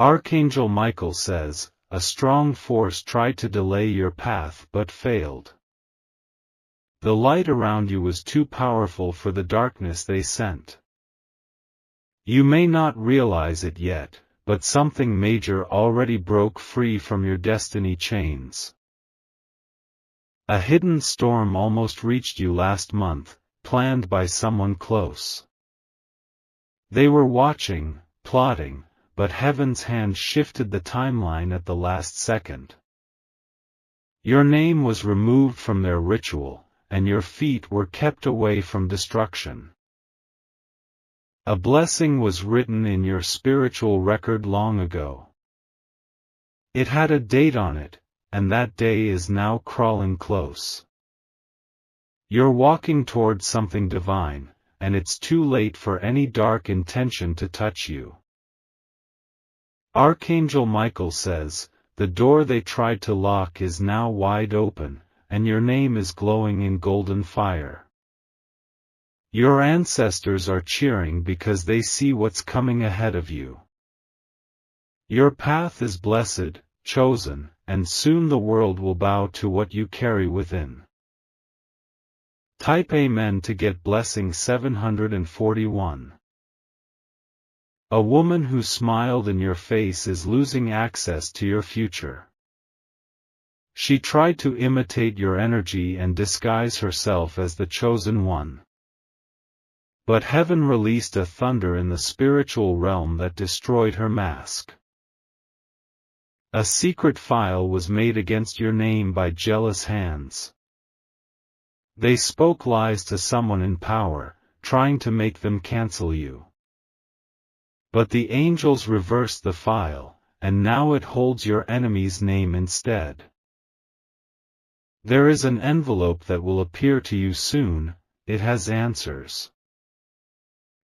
Archangel Michael says, a strong force tried to delay your path but failed. The light around you was too powerful for the darkness they sent. You may not realize it yet, but something major already broke free from your destiny chains. A hidden storm almost reached you last month, planned by someone close. They were watching, plotting, but heaven's hand shifted the timeline at the last second. Your name was removed from their ritual, and your feet were kept away from destruction. A blessing was written in your spiritual record long ago. It had a date on it, and that day is now crawling close. You're walking toward something divine, and it's too late for any dark intention to touch you. Archangel Michael says, the door they tried to lock is now wide open, and your name is glowing in golden fire. Your ancestors are cheering because they see what's coming ahead of you. Your path is blessed, chosen, and soon the world will bow to what you carry within. Type Amen to get blessing 741. A woman who smiled in your face is losing access to your future. She tried to imitate your energy and disguise herself as the chosen one. But heaven released a thunder in the spiritual realm that destroyed her mask. A secret file was made against your name by jealous hands. They spoke lies to someone in power, trying to make them cancel you. But the angels reversed the file, and now it holds your enemy's name instead. There is an envelope that will appear to you soon. It has answers.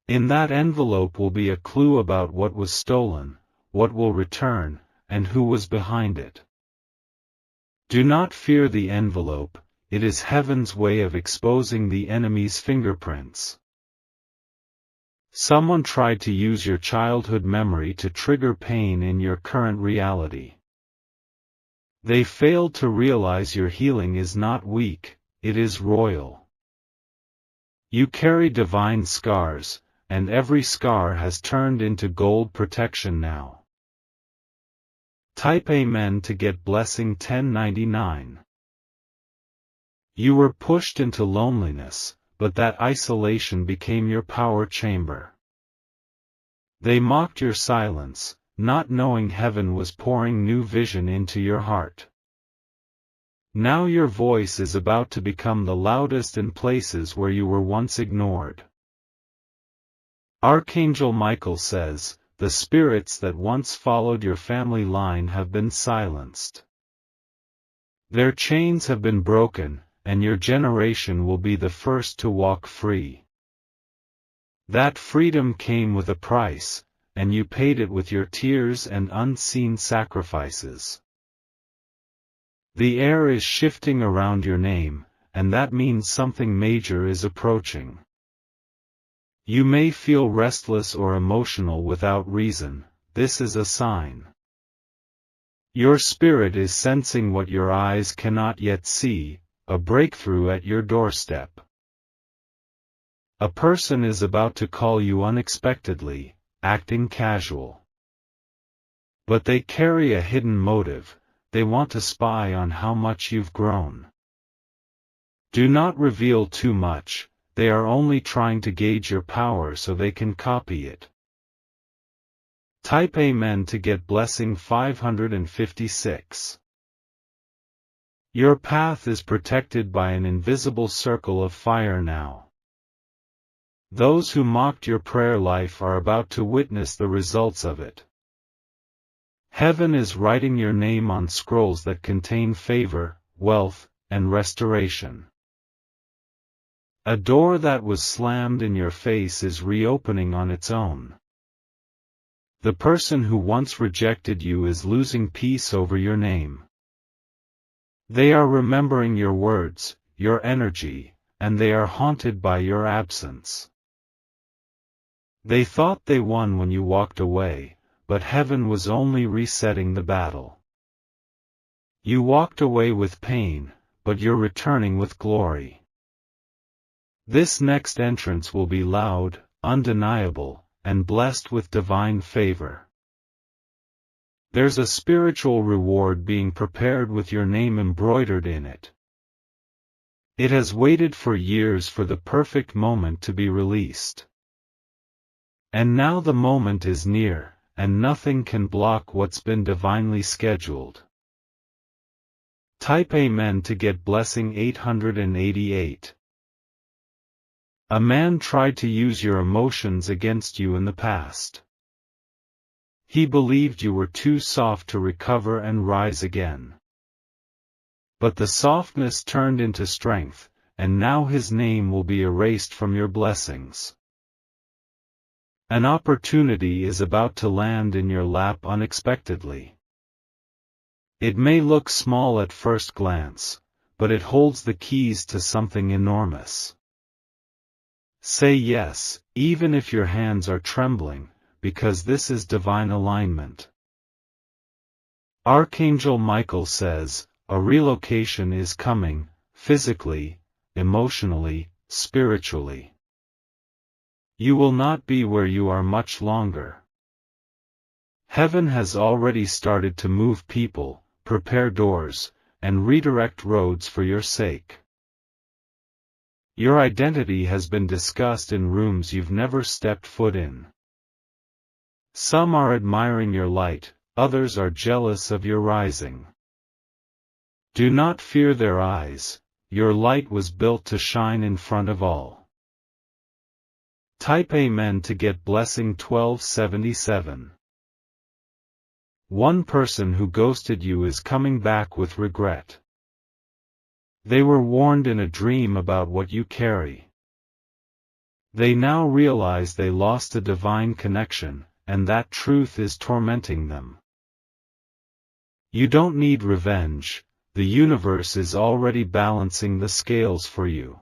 In that envelope will be a clue about what was stolen, what will return, and who was behind it. Do not fear the envelope, it is heaven's way of exposing the enemy's fingerprints. Someone tried to use your childhood memory to trigger pain in your current reality. They failed to realize your healing is not weak, it is royal. You carry divine scars, and every scar has turned into gold protection now. Type Amen to get blessing 1099. You were pushed into loneliness, but that isolation became your power chamber. They mocked your silence, not knowing heaven was pouring new vision into your heart. Now your voice is about to become the loudest in places where you were once ignored. Archangel Michael says, the spirits that once followed your family line have been silenced. Their chains have been broken, and your generation will be the first to walk free. That freedom came with a price, and you paid it with your tears and unseen sacrifices. The air is shifting around your name, and that means something major is approaching. You may feel restless or emotional without reason. This is a sign. Your spirit is sensing what your eyes cannot yet see, a breakthrough at your doorstep. A person is about to call you unexpectedly, acting casual. But they carry a hidden motive, they want to spy on how much you've grown. Do not reveal too much, they are only trying to gauge your power so they can copy it. Type Amen to get blessing 556. Your path is protected by an invisible circle of fire now. Those who mocked your prayer life are about to witness the results of it. Heaven is writing your name on scrolls that contain favor, wealth, and restoration. A door that was slammed in your face is reopening on its own. The person who once rejected you is losing peace over your name. They are remembering your words, your energy, and they are haunted by your absence. They thought they won when you walked away, but heaven was only resetting the battle. You walked away with pain, but you're returning with glory. This next entrance will be loud, undeniable, and blessed with divine favor. There's a spiritual reward being prepared with your name embroidered in it. It has waited for years for the perfect moment to be released. And now the moment is near, and nothing can block what's been divinely scheduled. Type Amen to get blessing 888. A man tried to use your emotions against you in the past. He believed you were too soft to recover and rise again. But the softness turned into strength, and now his name will be erased from your blessings. An opportunity is about to land in your lap unexpectedly. It may look small at first glance, but it holds the keys to something enormous. Say yes, even if your hands are trembling, because this is divine alignment. Archangel Michael says, a relocation is coming, physically, emotionally, spiritually. You will not be where you are much longer. Heaven has already started to move people, prepare doors, and redirect roads for your sake. Your identity has been discussed in rooms you've never stepped foot in. Some are admiring your light, others are jealous of your rising. Do not fear their eyes, your light was built to shine in front of all. Type Amen to get blessing 1277. One person who ghosted you is coming back with regret. They were warned in a dream about what you carry. They now realize they lost a divine connection, and that truth is tormenting them. You don't need revenge, the universe is already balancing the scales for you.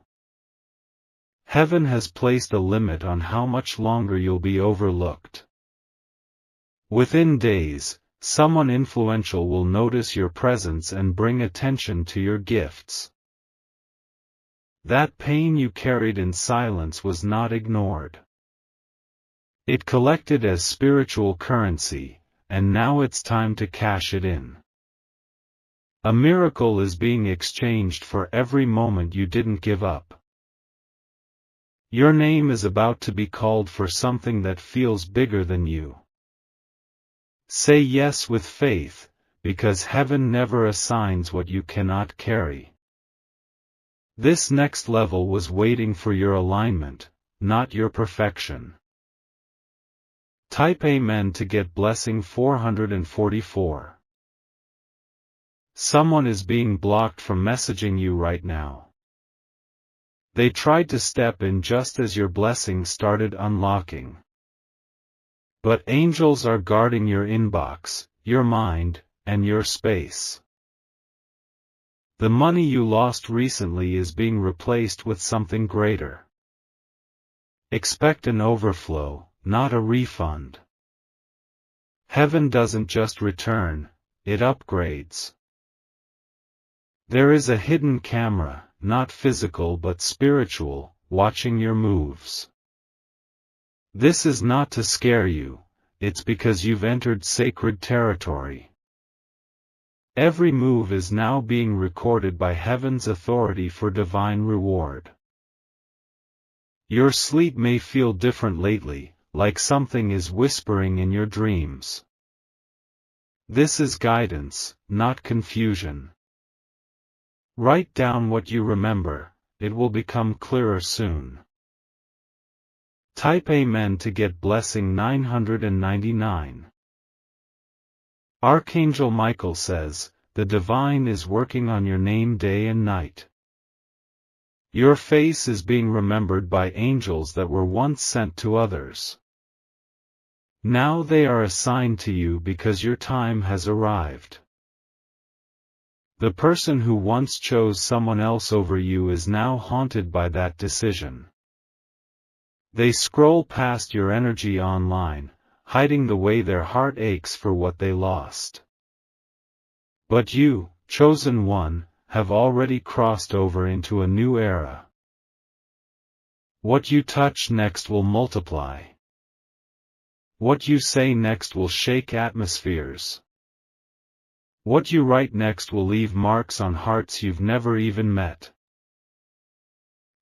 Heaven has placed a limit on how much longer you'll be overlooked. Within days, someone influential will notice your presence and bring attention to your gifts. That pain you carried in silence was not ignored. It collected as spiritual currency, and now it's time to cash it in. A miracle is being exchanged for every moment you didn't give up. Your name is about to be called for something that feels bigger than you. Say yes with faith, because heaven never assigns what you cannot carry. This next level was waiting for your alignment, not your perfection. Type Amen to get blessing 444. Someone is being blocked from messaging you right now. They tried to step in just as your blessing started unlocking. But angels are guarding your inbox, your mind, and your space. The money you lost recently is being replaced with something greater. Expect an overflow, not a refund. Heaven doesn't just return, it upgrades. There is a hidden camera, not physical but spiritual, watching your moves. This is not to scare you, it's because you've entered sacred territory. Every move is now being recorded by heaven's authority for divine reward. Your sleep may feel different lately, like something is whispering in your dreams. This is guidance, not confusion. Write down what you remember, it will become clearer soon. Type Amen to get blessing 999. Archangel Michael says, the divine is working on your name day and night. Your face is being remembered by angels that were once sent to others. Now they are assigned to you because your time has arrived. The person who once chose someone else over you is now haunted by that decision. They scroll past your energy online, hiding the way their heart aches for what they lost. But you, chosen one, have already crossed over into a new era. What you touch next will multiply. What you say next will shake atmospheres. What you write next will leave marks on hearts you've never even met.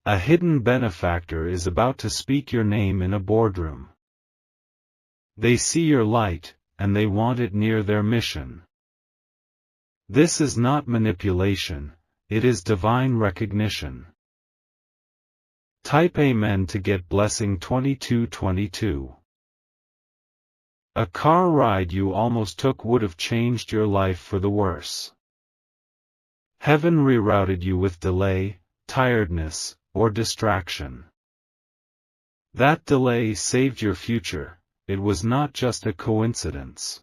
A hidden benefactor is about to speak your name in a boardroom. They see your light, and they want it near their mission. This is not manipulation, it is divine recognition. Type Amen to get blessing 2222. A car ride you almost took would have changed your life for the worse. Heaven rerouted you with delay, tiredness, or distraction. That delay saved your future, it was not just a coincidence.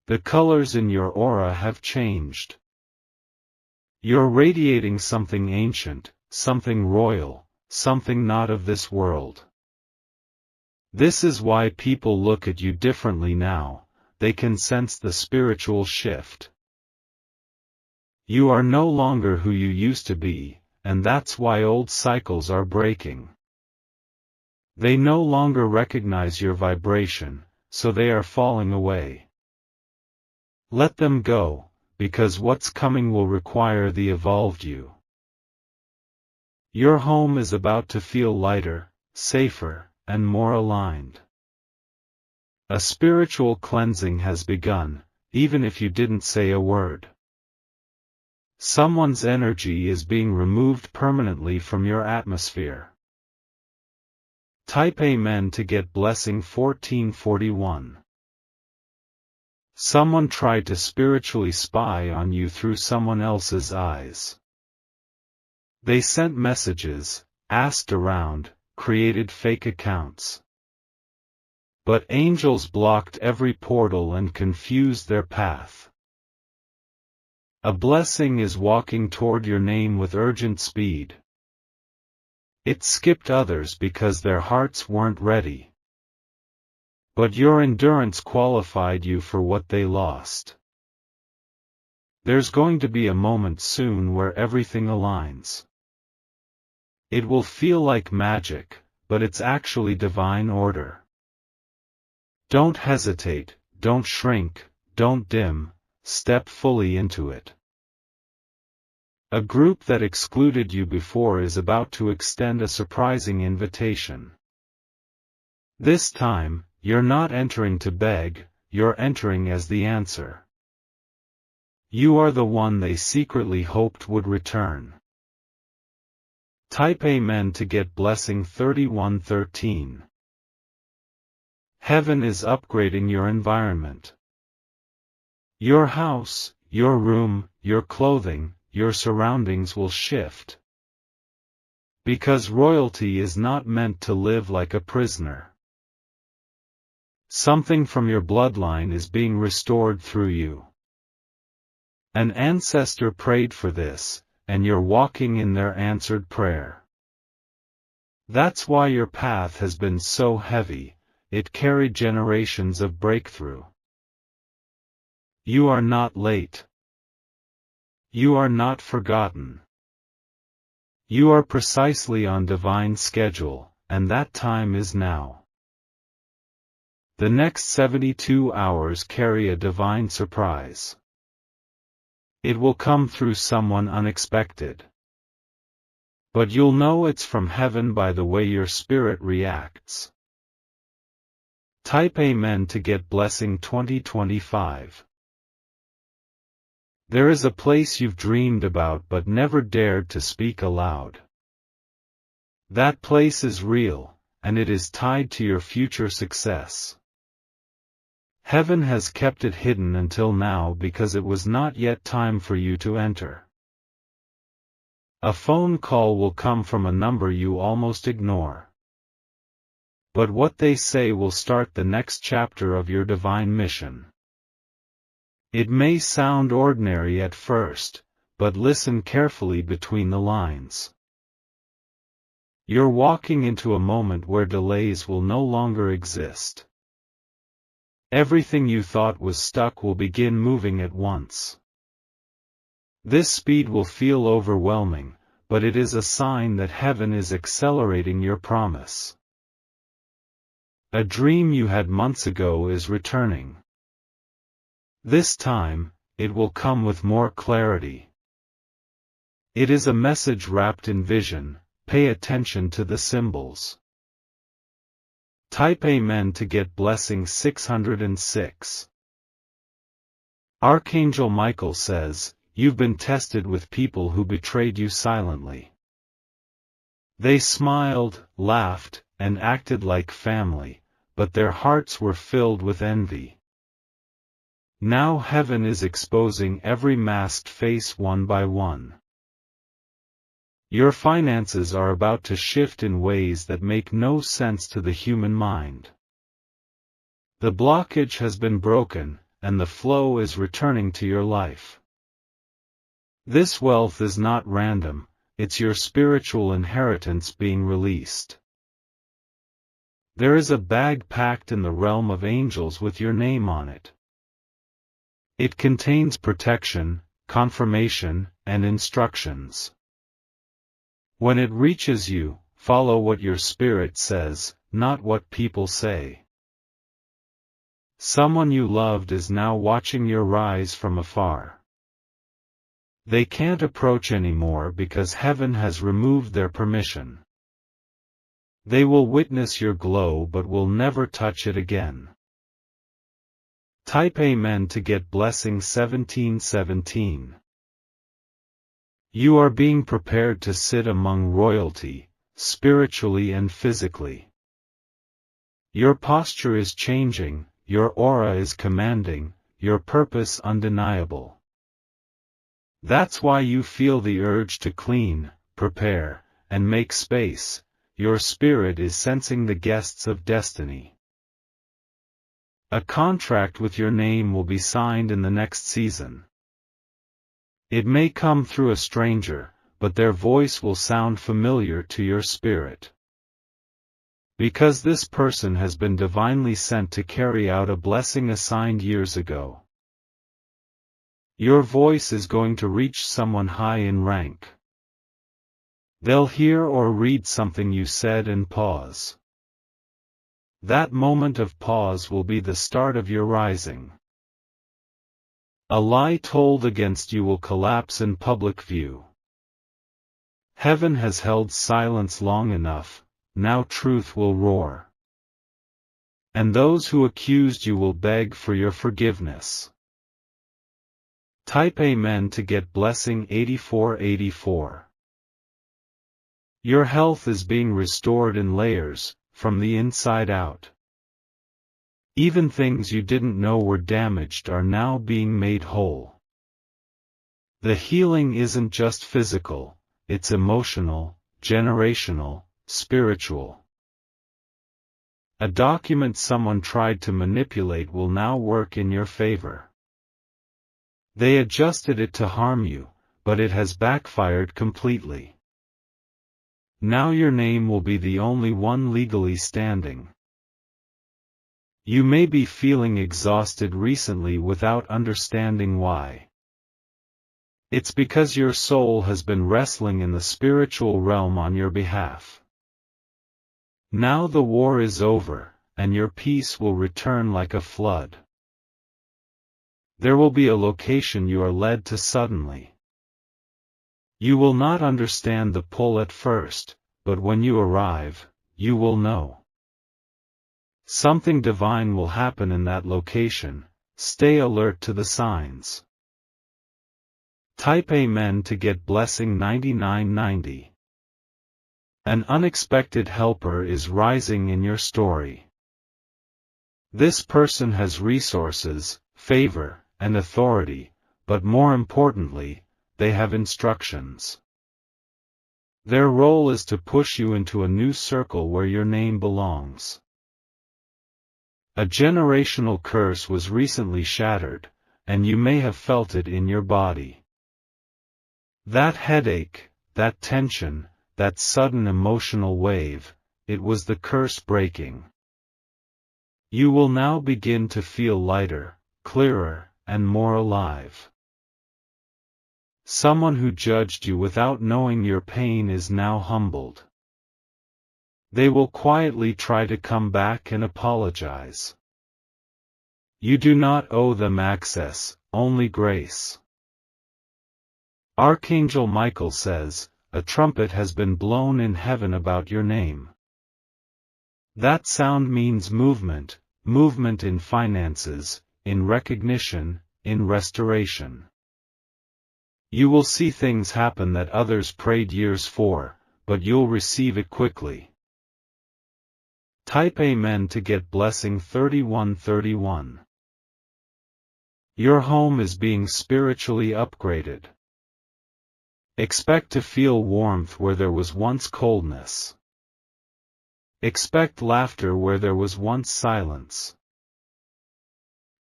The colors in your aura have changed. You're radiating something ancient, something royal, something not of this world. This is why people look at you differently now, they can sense the spiritual shift. You are no longer who you used to be, and that's why old cycles are breaking. They no longer recognize your vibration, so they are falling away. Let them go, because what's coming will require the evolved you. Your home is about to feel lighter, safer, and more aligned. A spiritual cleansing has begun, even if you didn't say a word. Someone's energy is being removed permanently from your atmosphere. Type Amen to get blessing 1441. Someone tried to spiritually spy on you through someone else's eyes. They sent messages, asked around, created fake accounts. But angels blocked every portal and confused their path. A blessing is walking toward your name with urgent speed. It skipped others because their hearts weren't ready. But your endurance qualified you for what they lost. There's going to be a moment soon where everything aligns. It will feel like magic, but it's actually divine order. Don't hesitate, don't shrink, don't dim, step fully into it. A group that excluded you before is about to extend a surprising invitation. This time, you're not entering to beg, you're entering as the answer. You are the one they secretly hoped would return. Type Amen to get blessing 3113. Heaven is upgrading your environment. Your house, your room, your clothing, your surroundings will shift. Because royalty is not meant to live like a prisoner. Something from your bloodline is being restored through you. An ancestor prayed for this, and you're walking in their answered prayer. That's why your path has been so heavy, it carried generations of breakthrough. You are not late. You are not forgotten. You are precisely on divine schedule, and that time is now. The next 72 hours carry a divine surprise. It will come through someone unexpected. But you'll know it's from heaven by the way your spirit reacts. Type Amen to get blessing 2025. There is a place you've dreamed about but never dared to speak aloud. That place is real, and it is tied to your future success. Heaven has kept it hidden until now because it was not yet time for you to enter. A phone call will come from a number you almost ignore. But what they say will start the next chapter of your divine mission. It may sound ordinary at first, but listen carefully between the lines. You're walking into a moment where delays will no longer exist. Everything you thought was stuck will begin moving at once. This speed will feel overwhelming, but it is a sign that heaven is accelerating your promise. A dream you had months ago is returning. This time, it will come with more clarity. It is a message wrapped in vision. Pay attention to the symbols. Type Amen to get blessing 606. Archangel Michael says, "You've been tested with people who betrayed you silently. They smiled, laughed, and acted like family, but their hearts were filled with envy. Now heaven is exposing every masked face one by one. Your finances are about to shift in ways that make no sense to the human mind. The blockage has been broken, and the flow is returning to your life. This wealth is not random, it's your spiritual inheritance being released. There is a bag packed in the realm of angels with your name on it. It contains protection, confirmation, and instructions. When it reaches you, follow what your spirit says, not what people say. Someone you loved is now watching your rise from afar. They can't approach anymore because heaven has removed their permission. They will witness your glow but will never touch it again. Type Amen to get blessing 1717. You are being prepared to sit among royalty, spiritually and physically. Your posture is changing, your aura is commanding, your purpose undeniable. That's why you feel the urge to clean, prepare, and make space. Your spirit is sensing the guests of destiny. A contract with your name will be signed in the next season. It may come through a stranger, but their voice will sound familiar to your spirit. Because this person has been divinely sent to carry out a blessing assigned years ago. Your voice is going to reach someone high in rank. They'll hear or read something you said and pause. That moment of pause will be the start of your rising. A lie told against you will collapse in public view. Heaven has held silence long enough, now truth will roar. And those who accused you will beg for your forgiveness. Type Amen to get blessing 8484. Your health is being restored in layers, from the inside out. Even things you didn't know were damaged are now being made whole. The healing isn't just physical, it's emotional, generational, spiritual. A document someone tried to manipulate will now work in your favor. They adjusted it to harm you, but it has backfired completely. Now your name will be the only one legally standing. You may be feeling exhausted recently without understanding why. It's because your soul has been wrestling in the spiritual realm on your behalf. Now the war is over, and your peace will return like a flood. There will be a location you are led to suddenly. You will not understand the pull at first, but when you arrive, you will know. Something divine will happen in that location. Stay alert to the signs. Type Amen to get blessing 9990. An unexpected helper is rising in your story. This person has resources, favor, and authority, but more importantly, they have instructions. Their role is to push you into a new circle where your name belongs. A generational curse was recently shattered, and you may have felt it in your body. That headache, that tension, that sudden emotional wave, it was the curse breaking. You will now begin to feel lighter, clearer, and more alive. Someone who judged you without knowing your pain is now humbled. They will quietly try to come back and apologize. You do not owe them access, only grace. Archangel Michael says, "A trumpet has been blown in heaven about your name." That sound means movement, movement in finances, in recognition, in restoration. You will see things happen that others prayed years for, but you'll receive it quickly. Type Amen to get blessing 3131. Your home is being spiritually upgraded. Expect to feel warmth where there was once coldness. Expect laughter where there was once silence.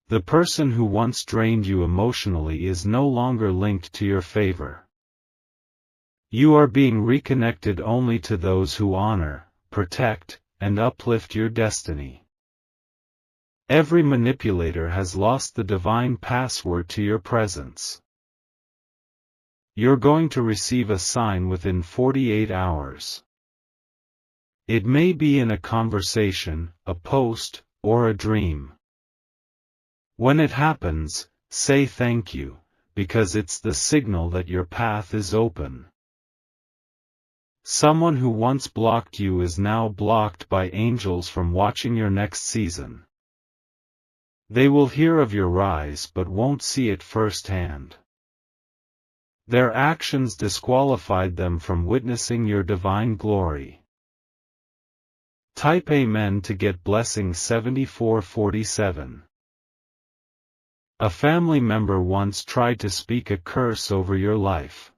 The person who once drained you emotionally is no longer linked to your favor. You are being reconnected only to those who honor, protect, and uplift your destiny. Every manipulator has lost the divine password to your presence. You're going to receive a sign within 48 hours. It may be in a conversation, a post, or a dream. When it happens, say thank you, because it's the signal that your path is open. Someone who once blocked you is now blocked by angels from watching your next season. They will hear of your rise but won't see it firsthand. Their actions disqualified them from witnessing your divine glory. Type Amen to get blessing 7447. A family member once tried to speak a curse over your life.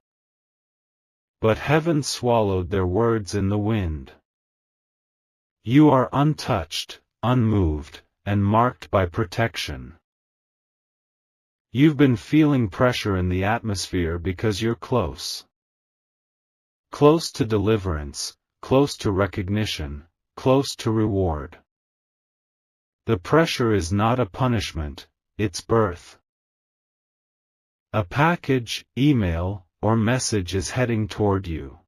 But heaven swallowed their words in the wind. You are untouched, unmoved, and marked by protection. You've been feeling pressure in the atmosphere because you're close. Close to deliverance, close to recognition, close to reward. The pressure is not a punishment, it's birth. A package, email, or message is heading toward you.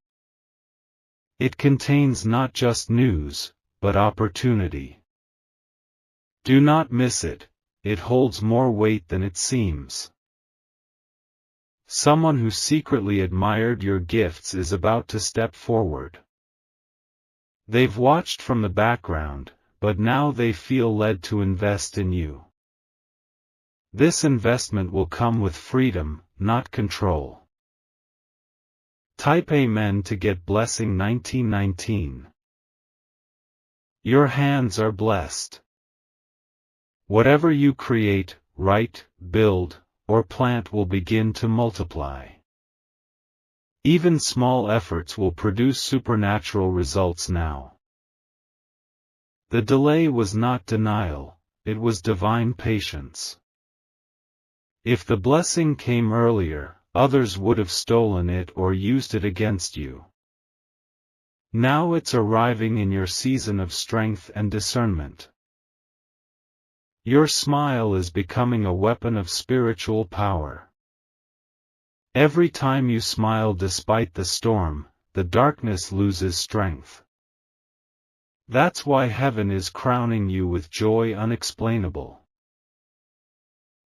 It contains not just news, but opportunity. Do not miss it, it holds more weight than it seems. Someone who secretly admired your gifts is about to step forward. They've watched from the background, but now they feel led to invest in you. This investment will come with freedom, not control. Type Amen to get blessing 1919. Your hands are blessed. Whatever you create, write, build, or plant will begin to multiply. Even small efforts will produce supernatural results now. The delay was not denial, it was divine patience. If the blessing came earlier, others would have stolen it or used it against you. Now it's arriving in your season of strength and discernment. Your smile is becoming a weapon of spiritual power. Every time you smile despite the storm, the darkness loses strength. That's why heaven is crowning you with joy unexplainable.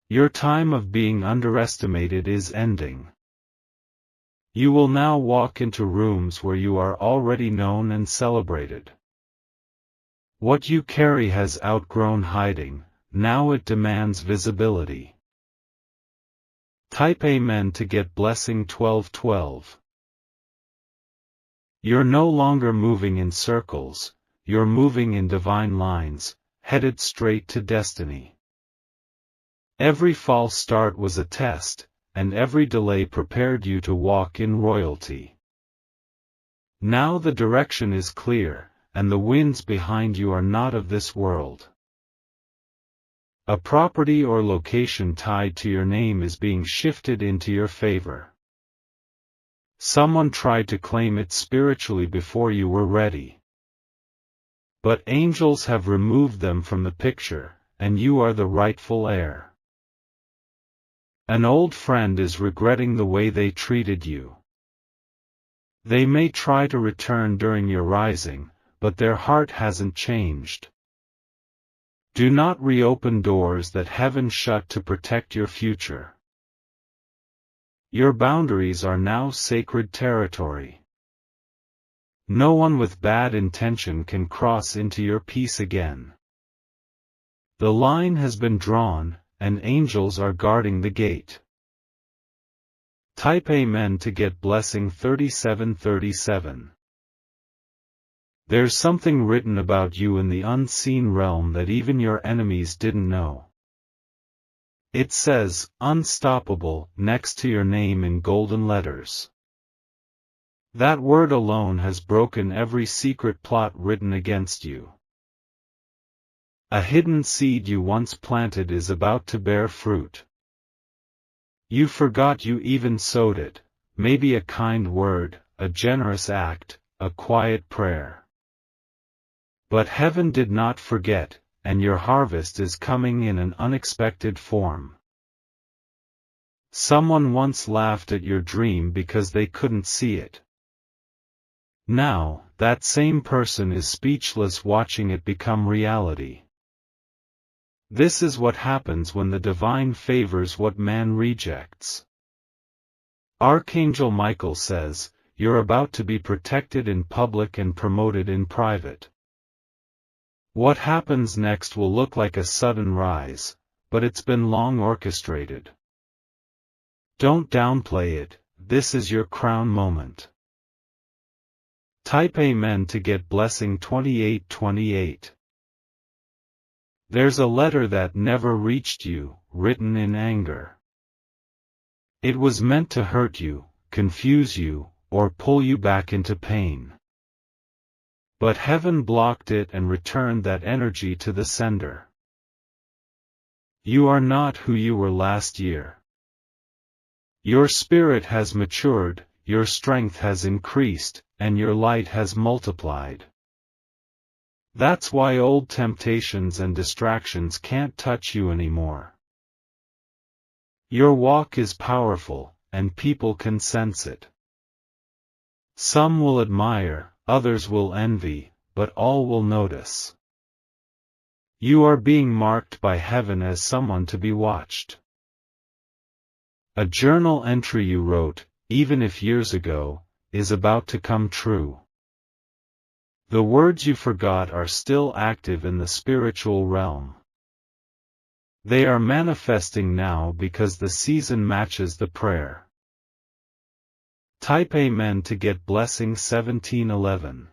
Your time of being underestimated is ending. You will now walk into rooms where you are already known and celebrated. What you carry has outgrown hiding, now it demands visibility. Type Amen to get blessing 1212. You're no longer moving in circles, you're moving in divine lines, headed straight to destiny. Every false start was a test, and every delay prepared you to walk in royalty. Now the direction is clear, and the winds behind you are not of this world. A property or location tied to your name is being shifted into your favor. Someone tried to claim it spiritually before you were ready. But angels have removed them from the picture, and you are the rightful heir. An old friend is regretting the way they treated you. They may try to return during your rising, but their heart hasn't changed. Do not reopen doors that heaven shut to protect your future. Your boundaries are now sacred territory. No one with bad intention can cross into your peace again. The line has been drawn, and angels are guarding the gate. Type Amen to get blessing 3737. There's something written about you in the unseen realm that even your enemies didn't know. It says, unstoppable, next to your name in golden letters. That word alone has broken every secret plot written against you. A hidden seed you once planted is about to bear fruit. You forgot you even sowed it, maybe a kind word, a generous act, a quiet prayer. But heaven did not forget, and your harvest is coming in an unexpected form. Someone once laughed at your dream because they couldn't see it. Now, that same person is speechless watching it become reality. This is what happens when the divine favors what man rejects. Archangel Michael says, you're about to be protected in public and promoted in private. What happens next will look like a sudden rise, but it's been long orchestrated. Don't downplay it, this is your crown moment. Type Amen to get blessing 2828. There's a letter that never reached you, written in anger. It was meant to hurt you, confuse you, or pull you back into pain. But heaven blocked it and returned that energy to the sender. You are not who you were last year. Your spirit has matured, your strength has increased, and your light has multiplied. That's why old temptations and distractions can't touch you anymore. Your walk is powerful, and people can sense it. Some will admire, others will envy, but all will notice. You are being marked by heaven as someone to be watched. A journal entry you wrote, even if years ago, is about to come true. The words you forgot are still active in the spiritual realm. They are manifesting now because the season matches the prayer. Type Amen to get blessing 1711.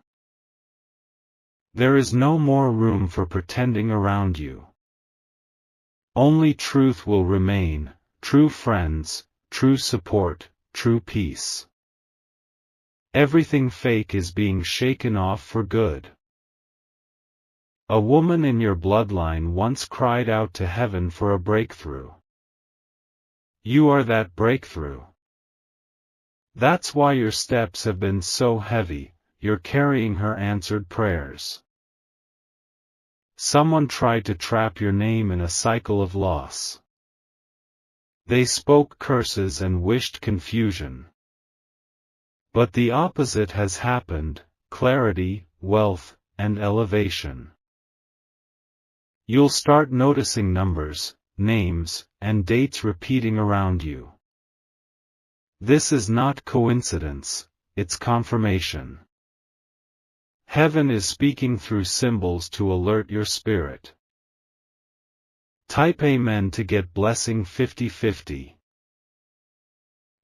There is no more room for pretending around you. Only truth will remain, true friends, true support, true peace. Everything fake is being shaken off for good. A woman in your bloodline once cried out to heaven for a breakthrough. You are that breakthrough. That's why your steps have been so heavy, you're carrying her answered prayers. Someone tried to trap your name in a cycle of loss. They spoke curses and wished confusion. But the opposite has happened, clarity, wealth, and elevation. You'll start noticing numbers, names, and dates repeating around you. This is not coincidence, it's confirmation. Heaven is speaking through symbols to alert your spirit. Type Amen to get blessing 5050.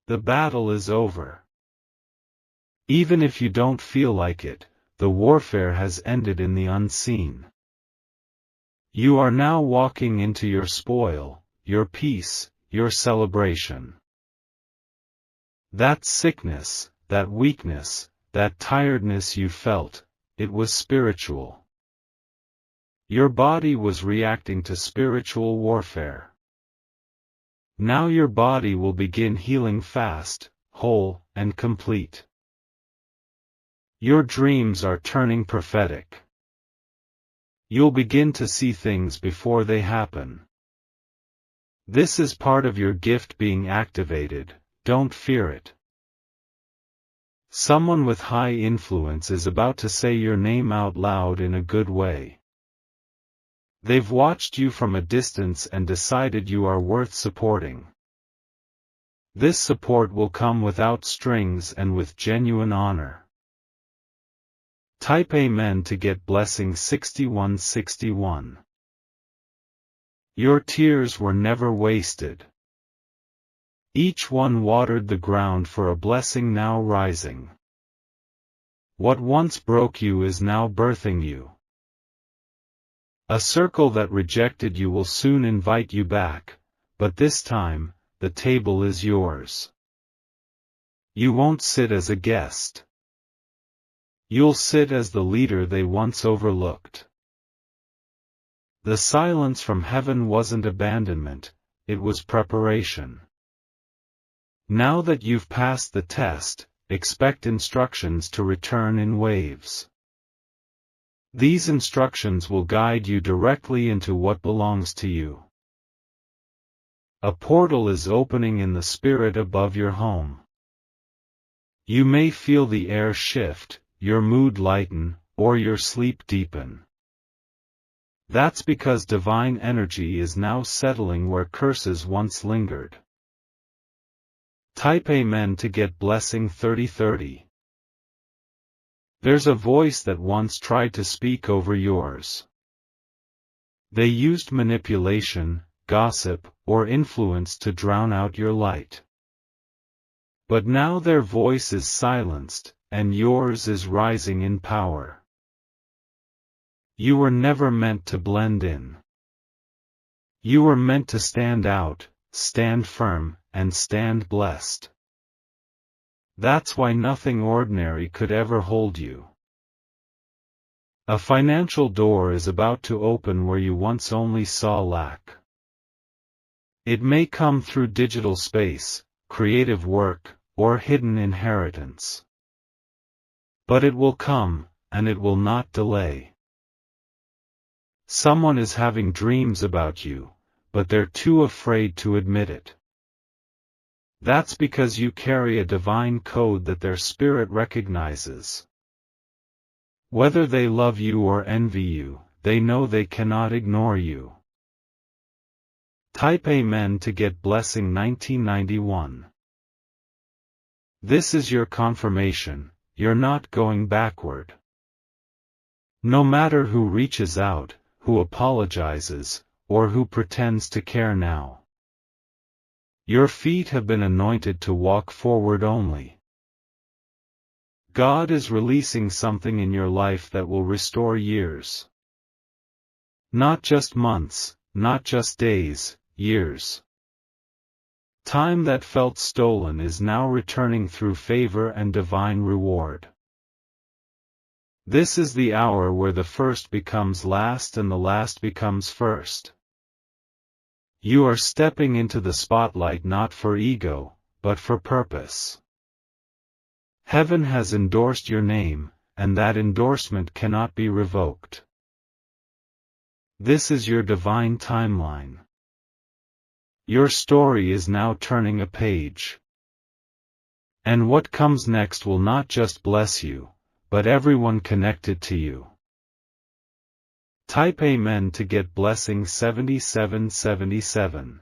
The battle is over. Even if you don't feel like it, the warfare has ended in the unseen. You are now walking into your spoil, your peace, your celebration. That sickness, that weakness, that tiredness you felt, it was spiritual. Your body was reacting to spiritual warfare. Now your body will begin healing fast, whole, and complete. Your dreams are turning prophetic. You'll begin to see things before they happen. This is part of your gift being activated, don't fear it. Someone with high influence is about to say your name out loud in a good way. They've watched you from a distance and decided you are worth supporting. This support will come without strings and with genuine honor. Type Amen to get blessing 6161. Your tears were never wasted. Each one watered the ground for a blessing now rising. What once broke you is now birthing you. A circle that rejected you will soon invite you back, but this time, the table is yours. You won't sit as a guest. You'll sit as the leader they once overlooked. The silence from heaven wasn't abandonment, it was preparation. Now that you've passed the test, expect instructions to return in waves. These instructions will guide you directly into what belongs to you. A portal is opening in the spirit above your home. You may feel the air shift, your mood lighten, or your sleep deepen. That's because divine energy is now settling where curses once lingered. Type Amen to get blessing 3030. There's a voice that once tried to speak over yours. They used manipulation, gossip, or influence to drown out your light. But now their voice is silenced, and yours is rising in power. You were never meant to blend in. You were meant to stand out, stand firm, and stand blessed. That's why nothing ordinary could ever hold you. A financial door is about to open where you once only saw lack. It may come through digital space, creative work, or hidden inheritance. But it will come, and it will not delay. Someone is having dreams about you, but they're too afraid to admit it. That's because you carry a divine code that their spirit recognizes. Whether they love you or envy you, they know they cannot ignore you. Type Amen to get blessing 1991. This is your confirmation, you're not going backward. No matter who reaches out, who apologizes, or who pretends to care now. Your feet have been anointed to walk forward only. God is releasing something in your life that will restore years. Not just months, not just days, years. Time that felt stolen is now returning through favor and divine reward. This is the hour where the first becomes last and the last becomes first. You are stepping into the spotlight not for ego, but for purpose. Heaven has endorsed your name, and that endorsement cannot be revoked. This is your divine timeline. Your story is now turning a page. And what comes next will not just bless you, but everyone connected to you. Type Amen to get blessing 7777.